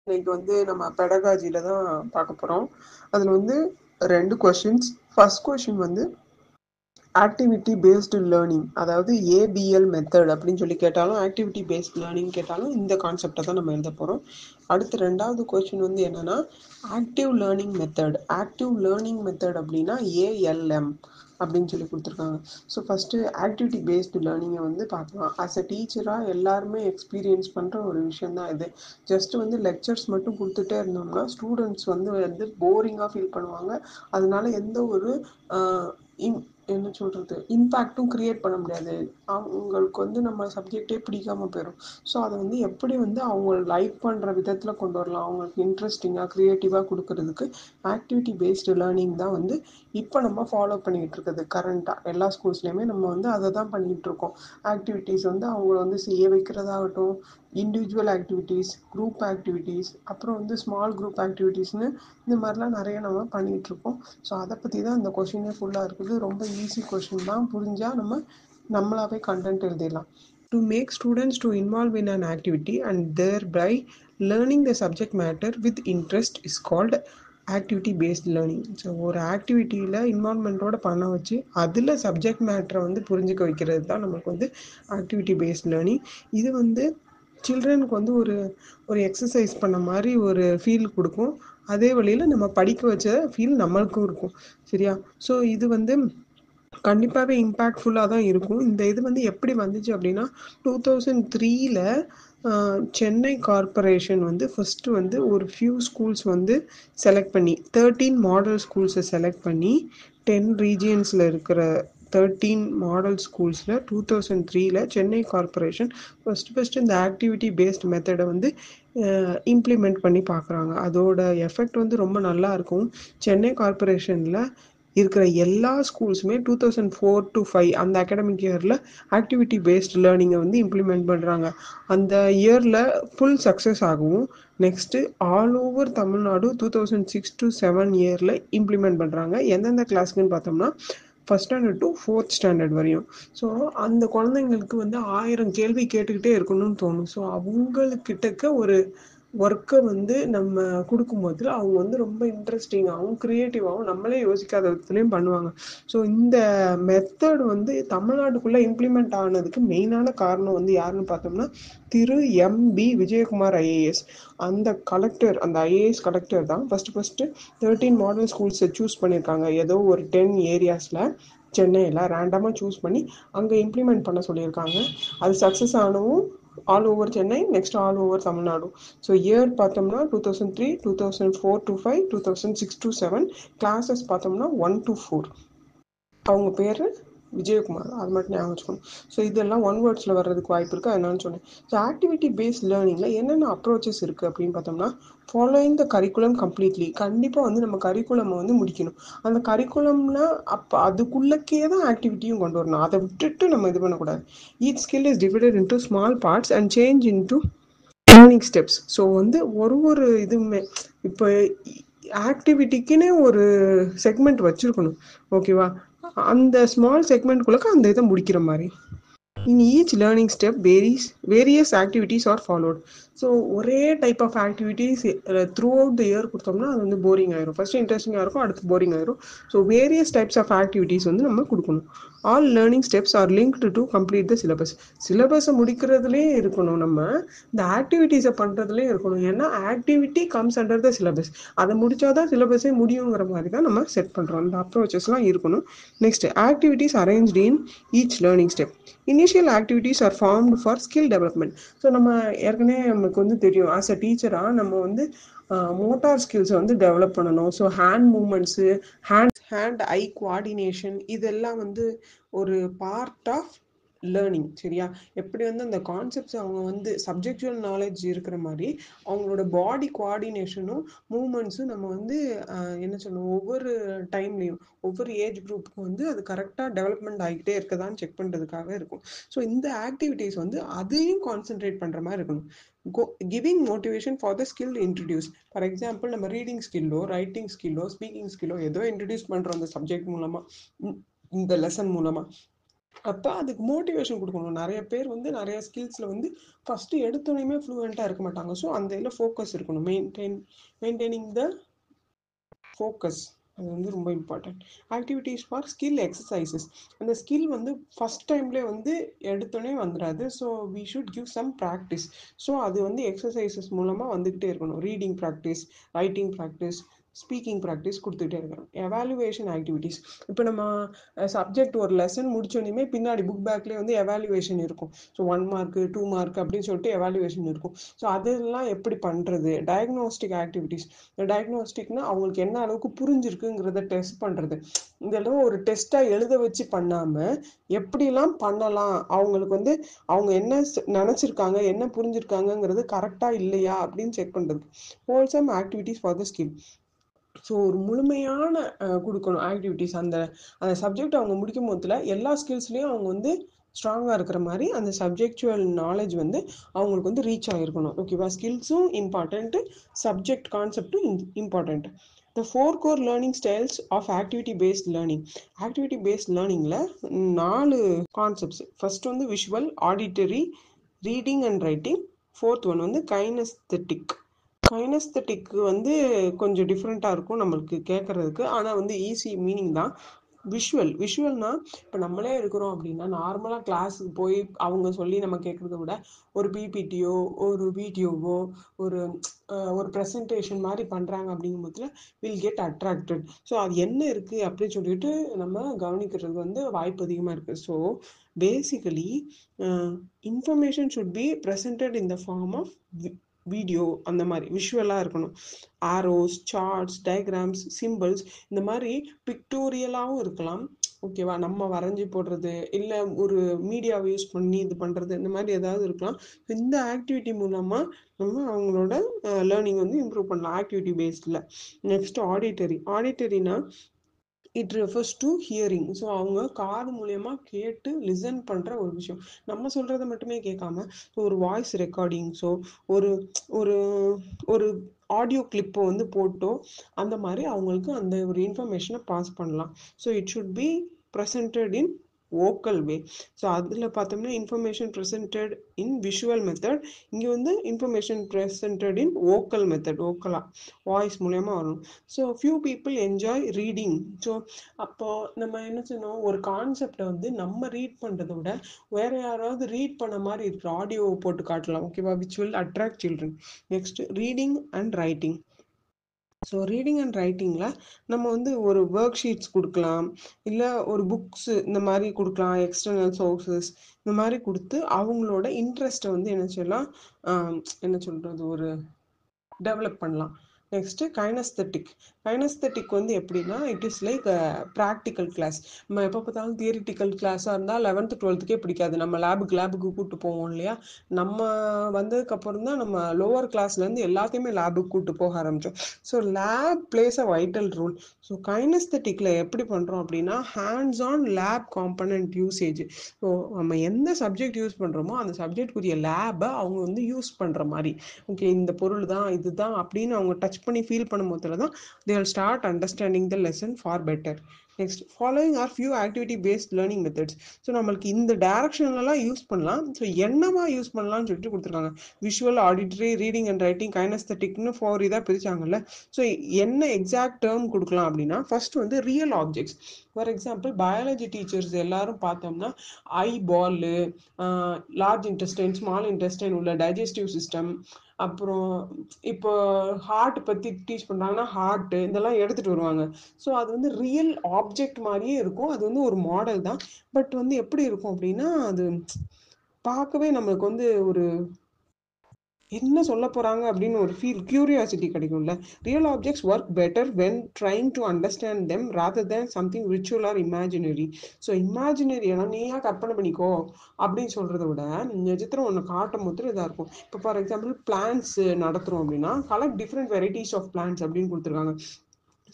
இன்னைக்கு வந்து நம்ம பெடகாஜில தான் பார்க்க போறோம். அதுல வந்து 2 கொஸ்டின்ஸ். ஃபர்ஸ்ட் கொஸ்டின் வந்து ஆக்டிவிட்டி பேஸ்டு லேர்னிங், அதாவது ஏபிஎல் மெத்தட் அப்படின்னு சொல்லி கேட்டாலும், ஆக்டிவிட்டி பேஸ்ட் லேர்னிங் கேட்டாலும் இந்த கான்செப்டை தான் நம்ம எழுத போகிறோம். அடுத்து 2வது கொஸ்டின் வந்து என்னன்னா active learning method. Active learning method அப்படின்னா ஏஎல்எம் அப்படின்னு சொல்லி கொடுத்துருக்காங்க. ஸோ ஃபஸ்ட்டு ஆக்டிவிட்டி பேஸ்டு லேர்னிங்கை வந்து பார்க்கலாம். ஆஸ் அ டீச்சராக எல்லாருமே எக்ஸ்பீரியன்ஸ் பண்ணுற ஒரு விஷயம் தான் இது. ஜஸ்ட் வந்து லெக்சர்ஸ் மட்டும் கொடுத்துட்டே இருந்தோம்னா ஸ்டூடெண்ட்ஸ் வந்து போரிங்காக ஃபீல் பண்ணுவாங்க. அதனால எந்த ஒரு என்ன சொல்கிறது இம்பேக்டும் க்ரியேட் பண்ண முடியாது. அவங்களுக்கு வந்து நம்ம சப்ஜெக்டே பிடிக்காமல் போயிடும். ஸோ அதை வந்து எப்படி வந்து அவங்க லைக் பண்ணுற விதத்தில் கொண்டு வரலாம், அவங்களுக்கு இன்ட்ரெஸ்டிங்காக க்ரியேட்டிவாக கொடுக்கறதுக்கு ஆக்டிவிட்டி பேஸ்டு லேர்னிங் தான் வந்து இப்போ நம்ம ஃபாலோ பண்ணிகிட்டு இருக்குது. கரண்ட்டாக எல்லா ஸ்கூல்ஸ்லேயுமே நம்ம வந்து அதை தான் பண்ணிகிட்டு இருக்கோம். ஆக்டிவிட்டீஸ் வந்து அவங்கள வந்து செய்ய வைக்கிறதாகட்டும், இண்டிவிஜுவல் ஆக்டிவிட்டீஸ், குரூப் ஆக்டிவிட்டீஸ், அப்புறம் வந்து ஸ்மால் குரூப் ஆக்டிவிட்டீஸ்னு இந்த மாதிரிலாம் நிறைய நம்ம பண்ணிகிட்ருக்கோம். ஸோ அதை பற்றி தான் இந்த கொஷினே ஃபுல்லாக இருக்குது. ரொம்ப ஈஸி கொஷின் தான், புரிஞ்சால் நம்மளாவே கண்டென்ட் எழுதிடலாம். To make students to involve in an activity and thereby learning the subject matter with interest is called activity based learning. So ஒரு ஆக்டிவிட்டியில் இன்வால்மெண்ட்டோட பண்ண வச்சு அதில் சப்ஜெக்ட் மேட்டரை வந்து புரிஞ்சுக்க வைக்கிறது தான் நமக்கு வந்து ஆக்டிவிட்டி பேஸ்ட் லேர்னிங். இது வந்து சில்ட்ரனுக்கு வந்து ஒரு எக்ஸசைஸ் பண்ண மாதிரி ஒரு ஃபீல் கொடுக்கும். அதே வழியில் நம்ம படிக்க வச்ச ஃபீல் நம்மளுக்கும் இருக்கும். சரியா? ஸோ இது வந்து கண்டிப்பாகவே இம்பேக்ட்ஃபுல்லாக தான் இருக்கும். இந்த இது வந்து எப்படி வந்துச்சு அப்படின்னா 2003ல் சென்னை கார்பரேஷன் வந்து ஃபஸ்ட்டு வந்து ஒரு ஃபியூ ஸ்கூல்ஸ் வந்து செலக்ட் பண்ணி 13 மாடல் ஸ்கூல்ஸை செலக்ட் பண்ணி 10 ரீஜியன்ஸில் இருக்கிற 13 மாடல் ஸ்கூல்ஸில் 2003ல் சென்னை கார்பரேஷன் ஃபஸ்ட்டு இந்த ஆக்டிவிட்டி பேஸ்ட் மெத்தடை வந்து இம்ப்ளிமெண்ட் பண்ணி பார்க்குறாங்க. அதோட எஃபெக்ட் வந்து ரொம்ப நல்லா இருக்கும். சென்னை கார்பரேஷனில் இருக்கிற எல்லா ஸ்கூல்ஸுமே 2004 to 5 அந்த அகாடமிக் இயரில் ஆக்டிவிட்டி பேஸ்ட் லேர்னிங்கை வந்து இம்ப்ளிமெண்ட் பண்ணுறாங்க. அந்த இயரில் ஃபுல் சக்ஸஸ் ஆகவும் next all over Tamil Nadu 2006 to 7 இயரில் இம்ப்ளிமெண்ட் பண்ணுறாங்க. எந்தெந்த கிளாஸுக்குன்னு பார்த்தோம்னா first standard to 4th standard வரையும். ஸோ அந்த குழந்தைங்களுக்கு வந்து 1000 கேள்வி கேட்டுக்கிட்டே இருக்கணும்னு தோணும். ஸோ அவங்கக்கிட்டக்க ஒரு ஒர்க்கை வந்து நம்ம கொடுக்கும்போது அவங்க வந்து ரொம்ப இன்ட்ரெஸ்டிங்காகவும் க்ரியேட்டிவாகவும் நம்மளே யோசிக்காத விதத்துலையும் பண்ணுவாங்க. ஸோ இந்த மெத்தட் வந்து தமிழ்நாட்டுக்குள்ளே இம்ப்ளிமெண்ட் ஆனதுக்கு மெயினான காரணம் வந்து யாருன்னு பார்த்தோம்னா திரு எம்பி விஜயகுமார் ஐஏஎஸ். அந்த கலெக்டர், அந்த ஐஏஎஸ் கலெக்டர் தான் ஃபஸ்ட்டு 13 மாடல் ஸ்கூல்ஸை சூஸ் பண்ணியிருக்காங்க. ஏதோ ஒரு 10 ஏரியாஸில் சென்னையில் ரேண்டமாக சூஸ் பண்ணி அங்கே இம்ப்ளிமெண்ட் பண்ண சொல்லியிருக்காங்க. அது சக்ஸஸ் ஆனவும் all over Chennai, next all over Tamil Nadu. So year பார்த்தோம்னா 2003, 2004 to 5, 2006 to 7. கிளாஸஸ் பார்த்தோம்னா 1 to 4. அவங்க பேர் விஜயகுமார், அது மட்டும் ஞாபகம் வச்சுக்கணும். ஸோ இதெல்லாம் ஒன் வேர்ட்ஸில் வர்றதுக்கு வாய்ப்பு இருக்குது, அதனால சொன்னேன். ஸோ ஆக்டிவிட்டி பேஸ்ட் லேர்னிங்கில் என்னென்ன அப்ரோச்சஸ் இருக்குது அப்படின்னு பார்த்தோம்னா ஃபாலோயிங் த கரிக்குலம் கம்ப்ளீட்லி. கண்டிப்பாக வந்து நம்ம கரிக்குலமை வந்து முடிக்கணும். அந்த கரிக்குலம்னா அப்போ அதுக்குள்ளக்கே தான் ஆக்டிவிட்டியும் கொண்டு வரணும். அதை விட்டுட்டு நம்ம இது பண்ணக்கூடாது. Each skill is divided into small parts and change into learning steps. So வந்து ஒரு இதுவுமே இப்போ ஆக்டிவிட்டிக்குன்னே ஒரு செக்மெண்ட் வச்சுருக்கணும். ஓகேவா? அந்த ஸ்மால் செக்மெண்ட்குள்ளே அந்த இதை முடிக்கிற மாதிரி. In each learning step, various activities are followed. So ஒரே type of activities throughout the year கொடுத்தோம்னா அது வந்து போரிங் ஆயிரும். ஃபஸ்ட்டு இன்ட்ரெஸ்டிங்காக இருக்கும், அடுத்து போரிங் ஆயிரும். So various types of activities வந்து நம்ம கொடுக்கணும். All learning steps are linked to complete the syllabus. சிலபஸை முடிக்கிறதுலே இருக்கணும், நம்ம இந்த ஆக்டிவிட்டீஸை பண்ணுறதுலேயே இருக்கணும். ஏன்னா activity comes under the syllabus. அதை முடித்தாதான் சிலபஸே முடியுங்கிற மாதிரி தான் நம்ம செட் பண்ணுறோம். அந்த அப்ரோச்சஸ்லாம் இருக்கணும். Next activities arranged in each learning step. Initial activities are formed for skill development. So நம்ம ஏற்கனவே நமக்கு வந்து தெரியும், ஆஸ் அ டீச்சராக நம்ம வந்து மோட்டார் ஸ்கில்ஸை வந்து டெவலப் பண்ணணும். ஸோ ஹேண்ட் மூமெண்ட்ஸு, ஹேண்ட் ஐ கோஆர்டினேஷன், இதெல்லாம் வந்து ஒரு பார்ட் ஆஃப் லேர்னிங். சரியா? எப்படி வந்து அந்த கான்செப்ட்ஸ் அவங்க வந்து சப்ஜெக்சுவல் நாலேஜ் இருக்கிற மாதிரி அவங்களோட பாடி கோஆர்டினேஷனும் மூமெண்ட்ஸும் நம்ம வந்து என்ன சொல்லணும், ஒவ்வொரு டைம்லேயும் ஒவ்வொரு ஏஜ் குரூப்புக்கும் வந்து அது கரெக்டாக டெவலப்மெண்ட் ஆகிக்கிட்டே இருக்கதான்னு செக் பண்ணுறதுக்காக இருக்கும். ஸோ இந்த ஆக்டிவிட்டீஸ் வந்து அதையும் கான்சென்ட்ரேட் பண்ணுற மாதிரி இருக்கணும். Giving motivation for the skill introduce. For example நம்ம ரீடிங் ஸ்கில்லோ, ரைட்டிங் ஸ்கில்லோ, ஸ்பீக்கிங் ஸ்கில்லோ ஏதோ இன்ட்ரடியூஸ் பண்ணுறோம் அந்த சப்ஜெக்ட் மூலமாக, இந்த லெசன் மூலமாக. அப்போ அதுக்கு மோட்டிவேஷன் கொடுக்கணும். நிறைய பேர் வந்து நிறைய ஸ்கில்ஸில் வந்து ஃபஸ்ட்டு எடுத்தோடனே ஃப்ளூவெண்ட்டாக இருக்க மாட்டாங்க. ஸோ அந்த இதில் ஃபோக்கஸ் இருக்கணும். மெயின்டைனிங் த ஃபோக்கஸ் அது வந்து ரொம்ப important. Activities for skill exercises. அந்த ஸ்கில் வந்து ஃபஸ்ட் டைம்லேயே வந்து எடுத்தோடனே வந்துடாது. So we should give some practice. So அது வந்து எக்ஸசைசஸ் மூலமாக வந்துக்கிட்டே இருக்கணும். Reading practice, writing practice, speaking practice கொடுத்துக்கிட்டே இருக்கணும். Evaluation activities. இப்போ நம்ம சப்ஜெக்ட் ஒரு லெசன் முடிச்சோடனே பின்னாடி புக் பேக்லேயே வந்து எவாலுவேஷன் இருக்கும். ஸோ 1 மார்க்கு 2 மார்க் அப்படின்னு சொல்லிட்டு எவாலுவேஷன் இருக்கும். ஸோ அதெல்லாம் எப்படி பண்ணுறது? Diagnostic activities. டயக்னோஸ்டிக்னா அவங்களுக்கு என்ன அளவுக்கு புரிஞ்சிருக்குங்கிறத டெஸ்ட் பண்ணுறது. இதெல்லாம் ஒரு டெஸ்ட்டாக எழுத வச்சு பண்ணாமல் எப்படிலாம் பண்ணலாம், அவங்களுக்கு வந்து அவங்க என்ன நினச்சிருக்காங்க, என்ன புரிஞ்சிருக்காங்கங்கிறது கரெக்டாக இல்லையா அப்படின்னு செக் பண்ணுறது. Wholesome activities for the skill. So ஒரு முழுமையான கொடுக்கணும் ஆக்டிவிட்டீஸ். அந்த அந்த சப்ஜெக்ட் அவங்க முடிக்கும் போதில் எல்லா ஸ்கில்ஸ்லேயும் அவங்க வந்து ஸ்ட்ராங்காக இருக்கிற மாதிரி அந்த சப்ஜெக்சுவல் நாலேஜ் வந்து அவங்களுக்கு வந்து ரீச் ஆகிருக்கணும். ஓகேவா? ஸ்கில்ஸும் இம்பார்ட்டண்ட்டு, சப்ஜெக்ட் கான்செப்டும் important. The 4 core learning styles of activity based learning. Activity based லேர்னிங்கில் 4 கான்செப்ட்ஸ். ஃபர்ஸ்ட் வந்து visual, auditory, reading and writing. Fourth one வந்து கைனஸ்தெட்டிக். கைனஸ்தட்டிக்கு வந்து கொஞ்சம் டிஃப்ரெண்ட்டாக இருக்கும் நம்மளுக்கு கேட்குறதுக்கு, ஆனால் வந்து ஈஸி மீனிங் தான். விஷுவல்னா இப்போ நம்மளே இருக்கிறோம் அப்படின்னா நார்மலாக கிளாஸுக்கு போய் அவங்க சொல்லி நம்ம கேட்குறத விட ஒரு பிபிடியோ ஒரு வீடியோவோ ஒரு ஒரு ப்ரெசன்டேஷன் மாதிரி பண்ணுறாங்க அப்படிங்கும்போதுல வில் கெட் அட்ராக்டட். ஸோ அது என்ன இருக்குது அப்படின்னு சொல்லிட்டு நம்ம கவனிக்கிறது வந்து வாய்ப்பு அதிகமாக இருக்குது. So basically information should be presented in the form of video. அந்த மாதிரி விஷுவலாக இருக்கணும். ஆரோஸ், சார்ட்ஸ், டயக்ராம்ஸ், சிம்பிள்ஸ், இந்த மாதிரி பிக்டோரியலாகவும் இருக்கலாம். ஓகேவா? நம்ம வரைஞ்சி போடுறது இல்லை ஒரு மீடியாவை யூஸ் பண்ணி இது பண்ணுறது, இந்த மாதிரி ஏதாவது இருக்கலாம். இந்த ஆக்டிவிட்டி மூலமாக நம்ம அவங்களோட லேர்னிங் வந்து இம்ப்ரூவ் பண்ணலாம் ஆக்டிவிட்டி பேஸ்டில். நெக்ஸ்ட் ஆடிட்டரினா it refers to hearing. So அவங்க காது மூலயமா கேட்டு லிசன் பண்ணுற ஒரு விஷயம். நம்ம சொல்கிறத மட்டுமே கேட்காம ஒரு வாய்ஸ் ரெக்கார்டிங்ஸோ ஒரு ஒரு ஒரு ஆடியோ கிளிப்பை வந்து போட்டோ அந்த மாதிரி அவங்களுக்கு அந்த ஒரு இன்ஃபர்மேஷனை பாஸ் பண்ணலாம். So it should be presented in vocal way. So அதில் பார்த்தோம்னா இன்ஃபர்மேஷன் ப்ரெசன்டட் இன் விஷுவல் மெத்தட், இங்கே வந்து இன்ஃபர்மேஷன் ப்ரெசன்டட் இன் வோக்கல் மெத்தட், வோக்கலாக வாய்ஸ் மூலயமா வரும். So few people enjoy reading. So அப்போது நம்ம என்ன செய்யணும், ஒரு கான்செப்டை வந்து நம்ம ரீட் பண்ணுறதை விட வேறு யாராவது ரீட் பண்ண மாதிரி இருக்கிற ஆடியோவை போட்டு காட்டலாம். ஓகேவா? Which will attract children. Next reading and writing. So reading and ரைட்டிங்கில் நம்ம வந்து ஒரு ஒர்க் ஷீட்ஸ் கொடுக்கலாம், இல்லை ஒரு புக்ஸு இந்த மாதிரி கொடுக்கலாம், எக்ஸ்டர்னல் சோர்ஸஸ் இந்த மாதிரி கொடுத்து அவங்களோட இன்ட்ரெஸ்ட்டை வந்து என்ன செய்யலாம், என்ன சொல்கிறது, ஒரு டெவலப் பண்ணலாம். நெக்ஸ்ட்டு கைனஸ்தட்டிக் வந்து எப்படின்னா it is like practical class. நம்ம எப்போ பார்த்தாலும் தியரிட்டிக்கல் கிளாஸாக இருந்தால் 11th 12th பிடிக்காது. நம்ம லேபுக்கு கூப்பிட்டு போவோம் இல்லையா? நம்ம வந்ததுக்கப்புறம் தான் நம்ம லோவர் கிளாஸ்லேருந்து எல்லாத்தையுமே லேபுக்கு கூப்பிட்டு போக ஆரம்பித்தோம். So lab plays a vital role. So கைனஸ்தட்டிக்கில் எப்படி பண்ணுறோம் அப்படின்னா hands on lab component usage. So நம்ம எந்த சப்ஜெக்ட் யூஸ் பண்ணுறோமோ அந்த சப்ஜெக்டுக்குரிய லேபை அவங்க வந்து யூஸ் பண்ணுற மாதிரி. ஓகே, இந்த பொருள் தான் இதுதான் அப்படின்னு அவங்க டச் பண்ணி ஃபீல் பண்ணும் போதுல தான் they will start understanding the lesson far better. Next following are few activity based learning methods. So நம்மளுக்கு இந்த டைரக்ஷன்லாம் யூஸ் பண்ணலாம். ஸோ என்னவா யூஸ் பண்ணலாம்னு சொல்லிட்டு கொடுத்துருக்காங்க. Visual, auditory, reading and writing, கைனஸ்தட்டிக்னு 4 இதாக பிரிச்சாங்கல்ல. ஸோ என்ன எக்ஸாக்ட் டேர்ம் கொடுக்கலாம் அப்படின்னா ஃபர்ஸ்ட் வந்து real objects. For example biology teachers எல்லாரும் பார்த்தோம்னா eyeball, large intestine, small intestine உள்ள டைஜஸ்டிவ் சிஸ்டம், அப்புறம் இப்போ ஹார்ட் பற்றி டீச் பண்ணுறாங்கன்னா ஹார்ட்டு இதெல்லாம் எடுத்துகிட்டு வருவாங்க. ஸோ அது வந்து ரியல் ஆப்ஜெக்ட் மாதிரியே இருக்கும். அது வந்து ஒரு மாடல் தான். பட் வந்து எப்படி இருக்கும் அப்படின்னா அது பார்க்கவே நம்மளுக்கு வந்து ஒரு என்ன சொல்ல போகிறாங்க அப்படின்னு ஒரு கியூரியாசிட்டி கிடைக்கும்ல. Real objects work better when trying to understand them rather than something ritual or imaginary. So imaginary எல்லாம் நீயா கற்பனை பண்ணிக்கோ அப்படின்னு சொல்கிறத விட நிஜத்தில் ஒன்று காட்டும் போது இதாக இருக்கும். இப்போ ஃபார் எக்ஸாம்பிள் பிளான்ஸ் நடத்துகிறோம் அப்படின்னா collect different varieties of plants அப்படின்னு கொடுத்துருக்காங்க.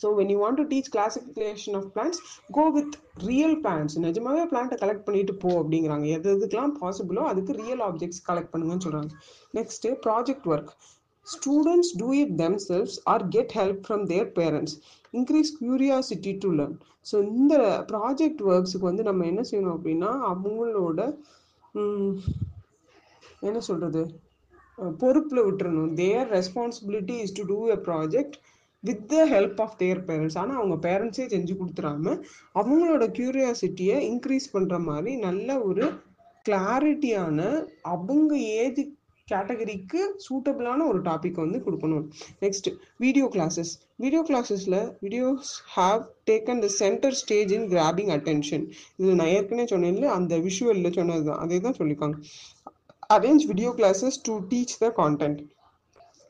So when you want to teach classification of plants go with real plants. நிஜமாவே பிளான்ட்டை கலெக்ட் பண்ணிட்டு போ அப்படிங்கிறாங்க. எதுக்கெல்லாம் பாசிபிளோ அதுக்கு ரியல் ஆப்ஜெக்ட்ஸ் கலெக்ட் பண்ணுங்கன்னு சொல்கிறாங்க. Next project work. Students do it themselves or get help from their parents. Increase curiosity to learn. So இந்த ப்ராஜெக்ட் ஒர்க்ஸுக்கு வந்து நம்ம என்ன செய்யணும் அப்படின்னா அவங்களோட என்ன சொல்கிறது பொறுப்பில் விட்டுறணும். Their responsibility is to do a project with the help of their parents. ஆனால் அவங்க பேரண்ட்ஸே செஞ்சு கொடுத்துறாம அவங்களோட க்யூரியாசிட்டியை இன்க்ரீஸ் பண்ணுற மாதிரி நல்ல ஒரு கிளாரிட்டியான அவங்க ஏஜ் கேட்டகரிக்கு சூட்டபிளான ஒரு டாபிக் வந்து கொடுக்கணும். Next video classes. வீடியோ கிளாஸஸில் videos have taken the centre stage in grabbing attention. இது நான் ஏற்கனவே சொன்னேன்ல, அந்த விஷுவலில் சொன்னது தான், அதே தான் சொல்லியிருக்காங்க. Arrange video classes to teach the content.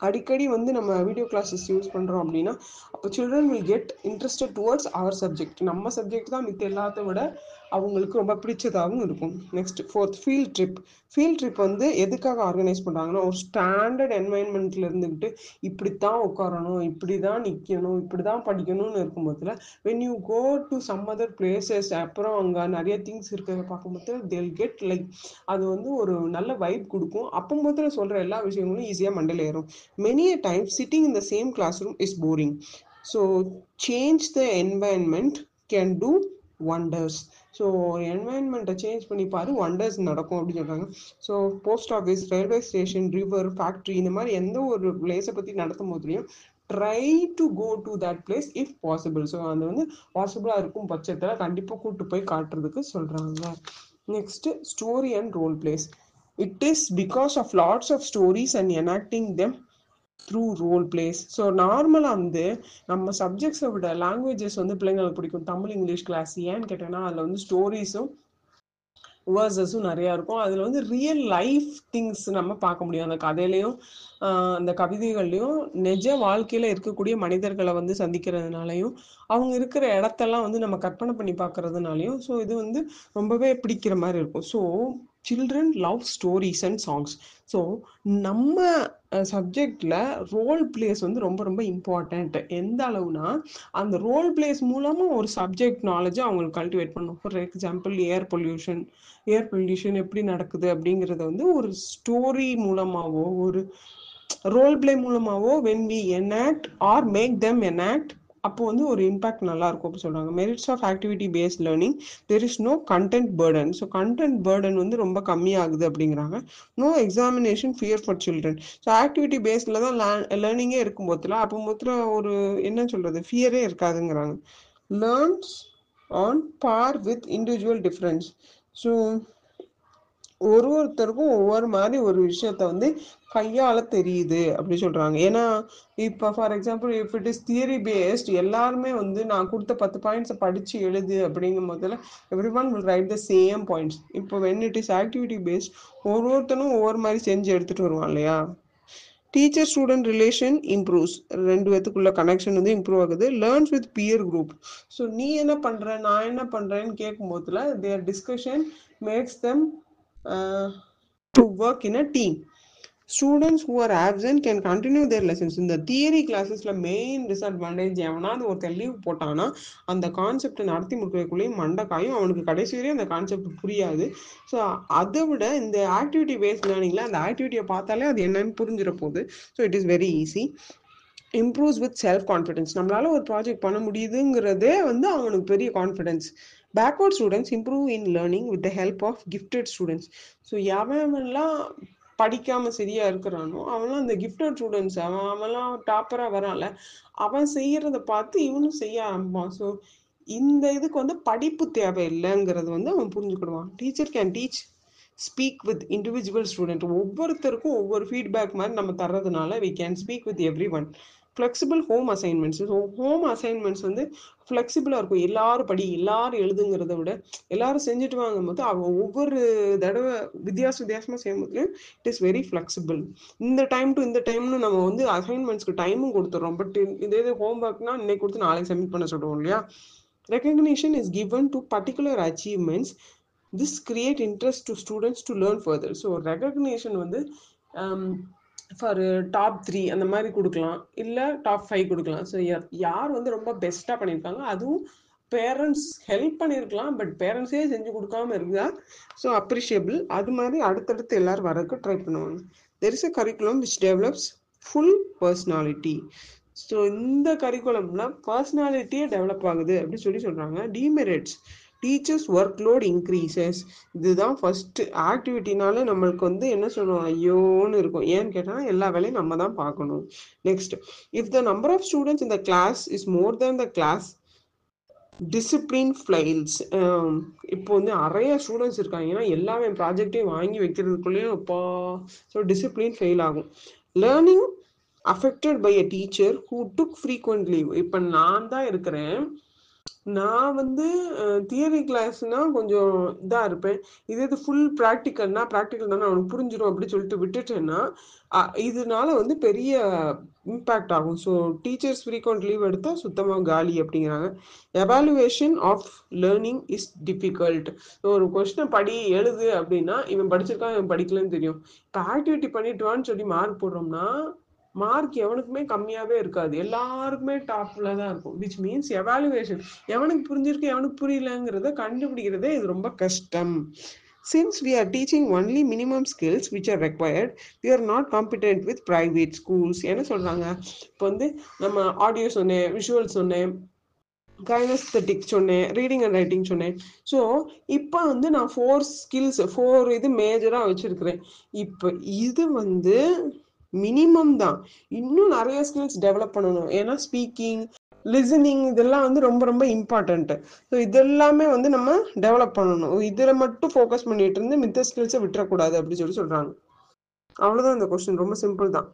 அடிக்கடி வந்து நம்ம வீடியோ கிளாஸஸ் யூஸ் பண்ணுறோம் அப்படின்னா அப்போ children will get interested towards our subject. நம்ம சப்ஜெக்ட் தான் மித்த எல்லாத்த விட அவங்களுக்கு ரொம்ப பிடிச்சதாகவும் இருக்கும். Next fourth, field trip. Field trip வந்து எதுக்காக ஆர்கனைஸ் பண்ணுறாங்கன்னா ஒரு ஸ்டாண்டர்ட் என்வாயன்மெண்ட்டில் இருந்துக்கிட்டு இப்படித்தான் உட்காரணும், இப்படி தான் நிற்கணும், இப்படி தான் படிக்கணும்னு இருக்கும்போதுல when you go to some other places அப்புறம் அங்கே நிறைய திங்ஸ் இருக்கிறத பார்க்கும்போது தேல் கெட் லைக் அது வந்து ஒரு நல்ல வைப் கொடுக்கும். அப்போ முதல்ல சொல்கிற எல்லா விஷயங்களும் ஈஸியாக மண்டையில் ஏறும். Many a time sitting in the same classroom is boring. So change the environment can do wonders. So என்வாயன்மெண்ட்டை சேஞ்ச் பண்ணி பாரு, ஒண்டர்ஸ் நடக்கும் அப்படின்னு சொல்கிறாங்க. So post office, railway station, river, factory, இந்த மாதிரி எந்த ஒரு பிளேஸை பற்றி நடத்தும் போதுலையும் try to go to that place if possible. So அது வந்து பாசிபிளாக இருக்கும் பட்சத்தில் கண்டிப்பாக கூப்பிட்டு போய் காட்டுறதுக்கு சொல்கிறாங்க. Next story and role plays. It is because of lots of stories and enacting them through role plays. So நார்மலாக வந்து நம்ம சப்ஜெக்ட்ஸை விட லாங்குவேஜஸ் வந்து பிள்ளைங்களுக்கு பிடிக்கும். தமிழ், இங்கிலீஷ் கிளாஸ் ஏன்னு கேட்டேன்னா அதில் வந்து ஸ்டோரிஸும் வேர்ஸஸும் நிறையா இருக்கும். அதில் வந்து ரியல் லைஃப் திங்ஸ் நம்ம பார்க்க முடியும். அந்த கதையிலையும் அந்த கவிதைகள்லையும் நிஜ வாழ்க்கையில் இருக்கக்கூடிய மனிதர்களை வந்து சந்திக்கிறதுனாலையும் அவங்க இருக்கிற இடத்தெல்லாம் வந்து நம்ம கற்பனை பண்ணி பார்க்கறதுனாலையும் ஸோ இது வந்து ரொம்பவே பிடிக்கிற மாதிரி இருக்கும். So children love stories and songs. So நம்ம சப்ஜெக்டில் ரோல் பிளேஸ் வந்து ரொம்ப ரொம்ப இம்பார்ட்டண்ட். எந்த அளவுனா அந்த ரோல் பிளேஸ் மூலமாக ஒரு சப்ஜெக்ட் நாலேஜை அவங்களுக்கு கல்டிவேட் பண்ணணும். ஃபார் எக்ஸாம்பிள் ஏர் பொல்யூஷன் எப்படி நடக்குது அப்படிங்கிறத வந்து ஒரு ஸ்டோரி மூலமாகவோ ஒரு ரோல் பிளே மூலமாகவோ when we enact or make them enact அப்போ வந்து ஒரு இம்பாக்ட் நல்லா இருக்கும் அப்படின்னு சொல்கிறாங்க. Merits of activity based learning, there is no content burden. So content burden வந்து ரொம்ப கம்மியாகுது அப்படிங்கிறாங்க. No examination fear for children. So activity பேஸ்டில் தான் லேர்னிங்கே இருக்கும் போதில் அப்போ மொத்தம் ஒரு என்ன சொல்கிறது ஃபியரே இருக்காதுங்கிறாங்க. Learns on par with individual difference. So ஒருத்தருக்கும் ஒவ்வொரு மாதிரி ஒரு விஷயத்த வந்து கையாள தெரியுது அப்படி சொல்கிறாங்க. ஏன்னா இப்போ for example if it is theory paste எல்லாருமே வந்து நான் கொடுத்த 10 பாயிண்ட்ஸை படித்து எழுது அப்படிங்கும் போதில் every one will write the same points. இப்போ when it is activity based ஒவ்வொருத்தனும் ஒவ்வொரு மாதிரி செஞ்சு எடுத்துகிட்டு வருவான் இல்லையா. Teacher student relation improves. ரெண்டு பேத்துக்குள்ள கனெக்ஷன் வந்து இம்ப்ரூவ் ஆகுது. Learns with peer group. So நீ என்ன பண்ணுற நான் என்ன பண்ணுறேன்னு கேட்கும் போதில் their discussion makes them to work in a team. Students who are absent can continue their lessons. இந்த தியரி கிளாஸஸ்ல மெயின் டிஸ்அட்வான்டேஜ் எவனாவது ஒருத்தர் லீவ் போட்டான்னா அந்த கான்செப்டை நடத்தி முடிக்கிறதுக்குள்ளேயும் மண்டைக்காயும் அவனுக்கு கடைசி வரையும் அந்த கான்செப்ட் புரியாது. ஸோ அதை விட இந்த ஆக்டிவிட்டி பேஸ்ட் லேர்னிங்ல அந்த ஆக்டிவிட்டியை பார்த்தாலே அது என்னன்னு புரிஞ்சிட போகுது. So it is very easy. Improves with self confidence. நம்மளால ஒரு ப்ராஜெக்ட் பண்ண முடியுதுங்கிறதே வந்து அவனுக்கு பெரிய confidence. Backward students improve in learning with the help of gifted students. So எவன்லாம் படிக்காமல் சரியாக இருக்கிறானோ அவன்லாம் அந்த கிஃப்டட் ஸ்டூடெண்ட்ஸ் அவன்லாம் டாப்பராக வரான்ல அவன் செய்கிறத பார்த்து இவனும் செய்ய ஆரம்பிப்பான். ஸோ இந்த இதுக்கு வந்து படிப்பு தேவையில்லைங்கிறது வந்து அவன் புரிஞ்சுக்கிடுவான். Teacher can teach speak with individual student. ஒவ்வொருத்தருக்கும் ஒவ்வொரு ஃபீட்பேக் மாதிரி நம்ம தர்றதுனால we can speak with every one. Flexible home assignments. So home assignments வந்து ஃப்ளெக்சிபிளாக இருக்கும். எல்லாரும் எல்லாரும் எழுதுங்கிறத விட எல்லாரும் செஞ்சுட்டு வாங்கும்போது அவங்க ஒவ்வொரு தடவை வித்தியாசமாக செய்யும்போது இட் இஸ் வெரி ஃப்ளெக்சிபிள். இந்த டைம் டு இந்த டைம்னு நம்ம வந்து அசைன்மெண்ட்ஸ்க்கு டைமும் கொடுத்துட்றோம். பட் இதே ஹோம் ஒர்க்னா இன்னைக்கு கொடுத்து நாளைக்கு சப்மிட் பண்ண சொல்லுவோம் இல்லையா. Recognition is given to particular achievements. This create interest to students to learn further. So recognition வந்து ஃபார் டாப் 3 அந்த மாதிரி கொடுக்கலாம், இல்லை டாப் 5 கொடுக்கலாம். ஸோ யார் வந்து ரொம்ப பெஸ்ட்டாக பண்ணியிருக்காங்க அதுவும் பேரண்ட்ஸ் ஹெல்ப் பண்ணியிருக்கலாம் பட் பேரண்ட்ஸே செஞ்சு கொடுக்காம இருக்குதா ஸோ அப்ரிஷியபிள். அது மாதிரி அடுத்தடுத்து எல்லோரும் வரதுக்கு ட்ரை பண்ணுவாங்க. There is a curriculum which develops full personality. So இந்த கரிக்குலம்ல பர்சனாலிட்டியே டெவலப் ஆகுது அப்படின்னு சொல்றாங்க. Demerits, teachers work load increases. இதுதான் ஃபர்ஸ்ட் ஆக்டிவிட்டினால நம்மளுக்கு வந்து என்ன சொல்லுவோம், ஐயோன்னு இருக்கும். ஏன்னு கேட்டால் எல்லா வேலையும் நம்ம தான் பார்க்கணும். Next, if the number of students in the class is more than the class discipline fails. இப்போ வந்து நிறைய ஸ்டூடெண்ட்ஸ் இருக்காங்கன்னா எல்லாமே ப்ராஜெக்டையும் வாங்கி வைக்கிறதுக்குள்ளேயும் அப்பா, ஸோ டிசிப்ளின் ஃபெயில் ஆகும். Learning affected by a teacher who took frequent leave. இப்போ நான் தான் இருக்கிறேன், நான் வந்து தியரி கிளாஸ்னா கொஞ்சம் இதாக இருப்பேன். இது ஃபுல் ப்ராக்டிக்கல்னா ப்ராக்டிக்கல் தானே அவனுக்கு புரிஞ்சிடும் அப்படின்னு சொல்லிட்டு விட்டுட்டேன்னா இதனால வந்து பெரிய இம்பேக்ட் ஆகும். ஸோ டீச்சர்ஸ் ஃப்ரீக்வெண்ட் லீவ் எடுத்தால் சுத்தமாக காலி அப்படிங்கிறாங்க. Evaluation of learning is difficult. ஒரு கொஸ்டினை எழுது அப்படின்னா இவன் படிச்சிருக்கான் இவன் படிக்கலன்னு தெரியும். இப்போ ஆக்டிவிட்டி பண்ணிட்டுவான்னு சொல்லி மார்க் போடுறோம்னா மார்க் எவனுக்குமே கம்மியாவே இருக்காது, எல்லாருக்குமே டாப்ல தான் இருக்கும். விச் மீன்ஸ் எவாலுவேஷன் எவனுக்கு புரிஞ்சிருக்கு எவனுக்கு புரியலங்கிறத கண்டுபிடிக்கிறதே இது ரொம்ப கஷ்டம். Since we are teaching only minimum skills which are required, we are not competent with private schools. என்ன சொல்றாங்க, இப்போ வந்து நம்ம ஆடியோ சொன்னேன், விஷுவல் சொன்னேன், கைனஸ்தட்டிக் சொன்னேன், ரீடிங் அண்ட் ரைட்டிங் சொன்னேன். ஸோ இப்போ வந்து நான் 4 ஸ்கில்ஸ் 4 இது மேஜராக வச்சுருக்கிறேன். இப்போ இது வந்து மினிமம் தான். இன்னும் நிறைய ஸ்கில்ஸ் டெவலப் பண்ணணும். ஏன்னா ஸ்பீக்கிங், லிசனிங் இதெல்லாம் வந்து ரொம்ப ரொம்ப இம்பார்ட்டன்ட்டு. ஸோ இதெல்லாமே வந்து நம்ம டெவலப் பண்ணணும். இதில் மட்டும் ஃபோக்கஸ் பண்ணிட்டு இருந்து மித்த ஸ்கில்ஸை விட்டுறக்கூடாது அப்படின்னு சொல்கிறாங்க. அவ்வளோதான் இந்த கொஸ்டின், ரொம்ப சிம்பிள் தான்.